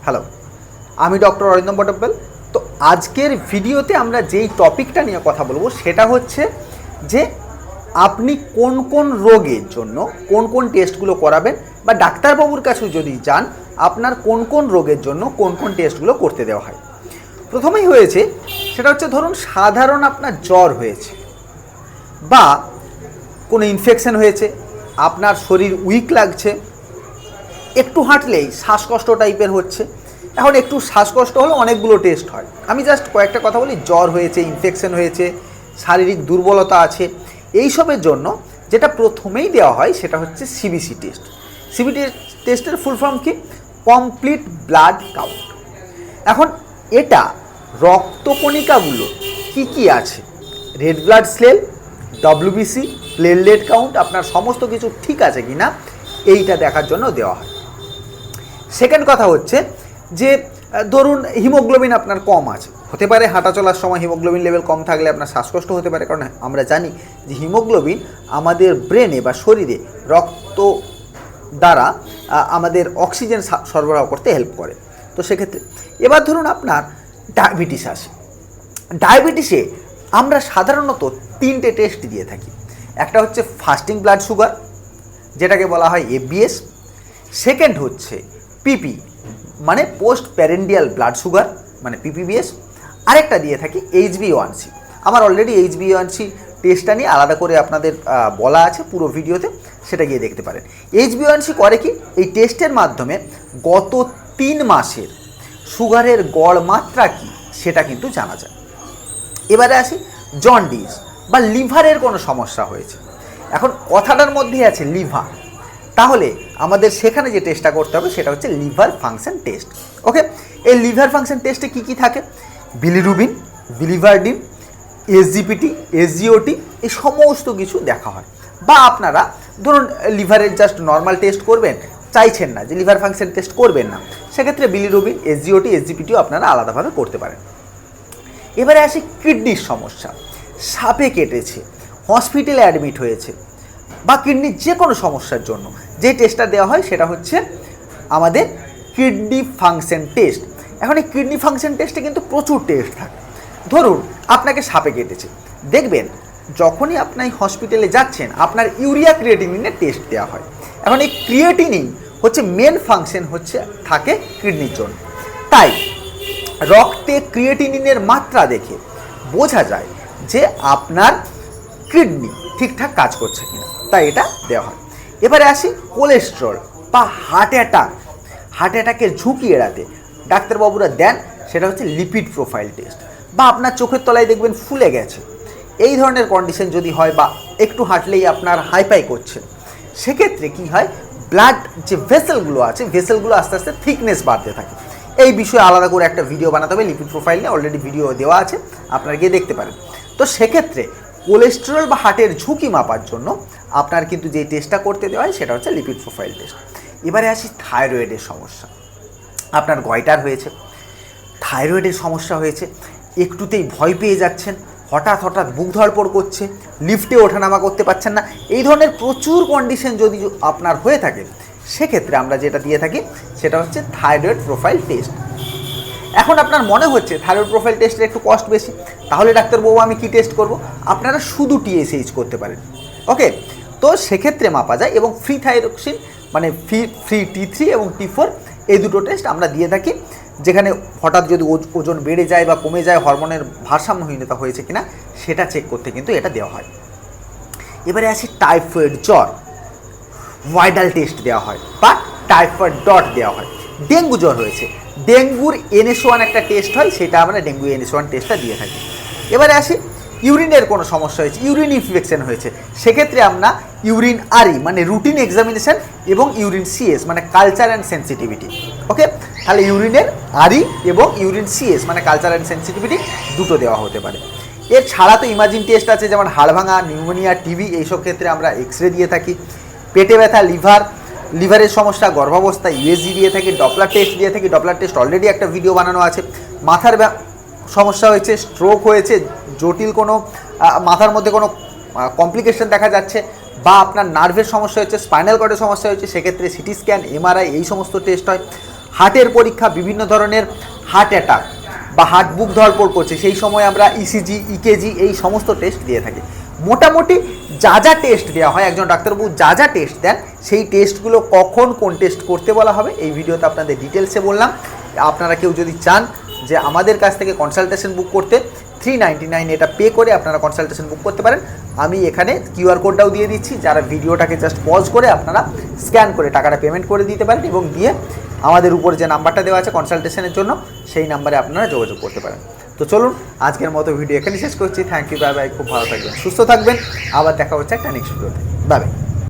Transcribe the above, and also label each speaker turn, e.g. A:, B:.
A: Hello, আমি doctor Arindam Batabyal. তো আজকের ভিডিওতে আমরা যেই টপিকটা নিয়ে কথা বলবো সেটা হচ্ছে যে আপনি কোন কোন রোগের জন্য কোন কোন টেস্টগুলো করাবেন, বা ডাক্তারবাবুর কাছে যদি যান আপনার কোন কোন রোগের জন্য কোন কোন টেস্টগুলো করতে দেওয়া হয়। প্রথমেই হয়েছে সেটা হচ্ছে, ধরুন সাধারণ আপনার জ্বর হয়েছে বা কোনো ইনফেকশন হয়েছে, আপনার শরীর উইক লাগছে, একটু হাঁটলেই শ্বাসকষ্ট টাইপের হচ্ছে। এখন একটু শ্বাসকষ্ট হলে অনেকগুলো টেস্ট হয়, আমি জাস্ট কয়েকটা কথা বলি। জ্বর হয়েছে, ইনফেকশন হয়েছে, শারীরিক দুর্বলতা আছে, এইসবের জন্য যেটা প্রথমেই দেওয়া হয় সেটা হচ্ছে সিবিসি টেস্ট। সিবিসি টেস্টের ফুল ফর্ম কি? Complete blood count. এখন এটা রক্তকণিকাগুলো কি কি আছে, red blood cell, WBC, platelet count, আপনার সমস্ত কিছু ঠিক আছে কি না এইটা দেখার জন্য দেওয়া হয়। সেকেন্ড কথা হচ্ছে যে ধরুন হিমোগ্লোবিন আপনার কম আছে, হতে পারে হাঁটা চলার সময় হিমোগ্লোবিন লেভেল কম থাকলে আপনার শ্বাসকষ্ট হতে পারে, কারণ আমরা জানি যে হিমোগ্লোবিন আমাদের ব্রেনে বা শরীরে রক্ত দ্বারা আমাদের অক্সিজেন সরবরাহ করতে হেল্প করে। তো সেক্ষেত্রে এবার ধরুন আপনার ডায়াবেটিস আছে। ডায়াবেটিসে আমরা সাধারণত তিনটে টেস্ট দিয়ে থাকি। একটা হচ্ছে ফাস্টিং ব্লাড সুগার, যেটাকে বলা হয় এফবিএস। সেকেন্ড হচ্ছে পিপি মানে পোস্ট প্যারেন্ডিয়াল ব্লাড সুগার মানে পিপিবিএস। আরেকটা দিয়ে থাকি HbA1c। আমার অলরেডি HbA1c টেস্টটা নিয়ে আলাদা করে আপনাদের বলা আছে পুরো ভিডিওতে, সেটা গিয়ে দেখতে পারেন। HbA1c করে কি, এই টেস্টের মাধ্যমে গত 3 মাসের সুগারের গড় মাত্রা কী সেটা কিন্তু জানা যায়। এবারে আসি জন্ডিস বা লিভারের কোনো সমস্যা হয়েছে। এখন কথাটার মধ্যেই আছে লিভার, তাহলে আমাদের সেখানে যে টেস্টটা করতে হবে সেটা হচ্ছে লিভার ফাংশন টেস্ট। ওকে, এই লিভার ফাংশন টেস্টে কী কী থাকে? বিলিরুবিন, বিলিভারডিন, এসজিপিটি, এসজিওটি, এই সমস্ত কিছু দেখা হয়। বা আপনারা ধরুন লিভারের জাস্ট নর্মাল টেস্ট করবেন, চাইছেন না যে লিভার ফাংশন টেস্ট করবেন না, সেক্ষেত্রে বিলিরুবিন, এসজিওটি, এসজিপিটিও আপনারা আলাদাভাবে করতে পারেন। এবারে আসি কিডনির সমস্যা, সাপে কেটেছে, হসপিটালে অ্যাডমিট হয়েছে, বা কিডনির যে কোনো সমস্যার জন্য যে টেস্টটা দেওয়া হয় সেটা হচ্ছে আমাদের কিডনি ফাংশন টেস্ট। এখন এই কিডনি ফাংশন টেস্টে কিন্তু প্রচুর টেস্ট থাকে। ধরুন আপনাকে সাপে কেটেছে, দেখবেন যখনই আপনি হসপিটালে যাচ্ছেন আপনার ইউরিয়া ক্রিয়েটিনিনের টেস্ট দেওয়া হয়। এখন এই ক্রিয়েটিনিন হচ্ছে মেন ফাংশন হচ্ছে থাকে কিডনির জন্য। তাই রক্তে ক্রিয়েটিনিনের মাত্রা দেখে বোঝা যায় যে আপনার কিডনি ঠিকঠাক কাজ করছে কিনা, তাই এটা দেওয়া হয়। এবারে আসি কোলেস্টেরল বা হার্ট অ্যাটাকের ঝুঁকি এড়াতে ডাক্তারবাবুরা দেন সেটা হচ্ছে লিপিড প্রোফাইল টেস্ট। বা আপনার চোখের তলায় দেখবেন ফুলে গেছে, এই ধরনের কন্ডিশন যদি হয়, বা একটু হাঁটলেই আপনার হাইপাই করছে, সেক্ষেত্রে কি হয়, ব্লাড যে ভেসেলগুলো আছে ভেসেলগুলো আস্তে আস্তে থিকনেস বাড়তে থাকে। এই বিষয়ে আলাদা করে একটা ভিডিও বানাতে হবে, লিপিড প্রোফাইল নিয়ে অলরেডি ভিডিও দেওয়া আছে, আপনারা গিয়ে দেখতে পারেন। তো সেক্ষেত্রে কোলেস্টেরল বা হার্টের ঝুঁকি মাপার জন্য আপনার কিন্তু যে টেস্টটা করতে দেওয়া হয় সেটা হচ্ছে লিপিড প্রোফাইল টেস্ট। এবারে আসি থাইরয়েডের সমস্যা। আপনার গয়টার হয়েছে, থাইরয়েডের সমস্যা হয়েছে, একটুতেই ভয় পেয়ে যাচ্ছেন, হঠাৎ হঠাৎ বুক ধড়ফড় করছে, লিফটে ওঠানামা করতে পারছেন না, এই ধরনের প্রচুর কন্ডিশন যদি আপনার হয়ে থাকে সেক্ষেত্রে আমরা যেটা দিয়ে থাকি সেটা হচ্ছে থাইরয়েড প্রোফাইল টেস্ট। এখন আপনার মনে হচ্ছে থাইরয়েড প্রোফাইল টেস্টের একটু কস্ট বেশি, তাহলে ডাক্তারবাবু আমি কি টেস্ট করব? আপনারা শুধু TSH করতে পারেন। ওকে, তো সেক্ষেত্রে মাপা যায়, এবং ফ্রি থাইরক্সিন মানে ফ্রি T3 এবং T4 এই দুটো টেস্ট আমরা দিয়ে থাকি, যেখানে হঠাৎ যদি ওজন বেড়ে যায় বা কমে যায়, হরমোনের ভারসাম্যহীনতা হয়েছে কিনা সেটা চেক করতে কিন্তু এটা দেওয়া হয়। এবারে আসি টাইফয়েড জ্বর, ভাইটাল টেস্ট দেওয়া হয় বা টাইফয়েড ডট দেওয়া হয়। ডেঙ্গু জ্বর হয়েছে, ডেঙ্গুর NS1 একটা টেস্ট হয়, সেটা আমরা ডেঙ্গু NS1 টেস্টটা দিয়ে থাকি। এবারে আসি ইউরিনের কোনো সমস্যা হয়েছে, ইউরিন ইনফেকশন হয়েছে, সেক্ষেত্রে আমরা ইউরিন RE মানে রুটিন এক্সামিনেশন এবং ইউরিন CS মানে কালচার অ্যান্ড সেন্সিটিভিটি। ওকে, তাহলে ইউরিনের RE এবং ইউরিন CS মানে কালচার অ্যান্ড সেন্সিটিভিটি দুটো দেওয়া হতে পারে। এর ছাড়া তো ইমাজিং টেস্ট আছে, যেমন হাড় ভাঙা, নিউমোনিয়া, টিবি, এইসব ক্ষেত্রে আমরা এক্সরে দিয়ে থাকি। পেটে ব্যথা, লিভারের সমস্যা, গর্ভাবস্থা USG দিয়ে থাকি, ডপলার টেস্ট দিয়ে থাকি। ডপলার টেস্ট অলরেডি একটা ভিডিও বানানো আছে। মাথার সমস্যা হয়েছে, স্ট্রোক হয়েছে, জটিল কোনো মাথার মধ্যে কোনো কমপ্লিকেশন দেখা যাচ্ছে, বা আপনার নার্ভের সমস্যা হচ্ছে, স্পাইনাল কর্ডের সমস্যা হচ্ছে, সেক্ষেত্রে সিটি স্ক্যান, MRI এই সমস্ত টেস্ট হয়। হার্টের পরীক্ষা, বিভিন্ন ধরনের হার্ট অ্যাটাক বা হার্ট বুক ধড়পড় করছে, সেই সময় আমরা ইসিজি, ইকেজি এই সমস্ত টেস্ট দিয়ে থাকি। মোটামুটি যা যা টেস্ট দেওয়া হয়, একজন ডাক্তারবাবু যা যা টেস্ট দেন, সেই টেস্টগুলো কখন কোন টেস্ট করতে বলা হবে এই ভিডিওতে আপনাদের ডিটেলসে বললাম। আপনারা কেউ যদি চান যে আমাদের কাছ থেকে কনসালটেশন বুক করতে, 399 এটা পে করে আপনারা কনসালটেশন বুক করতে পারেন। আমি এখানে কিউআর কোডটাও দিয়ে দিচ্ছি, যারা ভিডিওটাকে জাস্ট পজ করে আপনারা স্ক্যান করে টাকাটা পেমেন্ট করে দিতে পারেন এবং দিয়ে আমাদের উপরে যে নাম্বারটা দেওয়া আছে কনসালটেশনের জন্য, সেই নাম্বারে আপনারা যোগাযোগ করতে পারেন। তো চলুন আজকের মতো ভিডিও এখানে শেষ করছি। Thank you, bye bye. খুব ভালো থাকবেন, সুস্থ থাকবেন। আবার দেখা হচ্ছে একটা নেক্সট ভিডিওতে। Bye bye.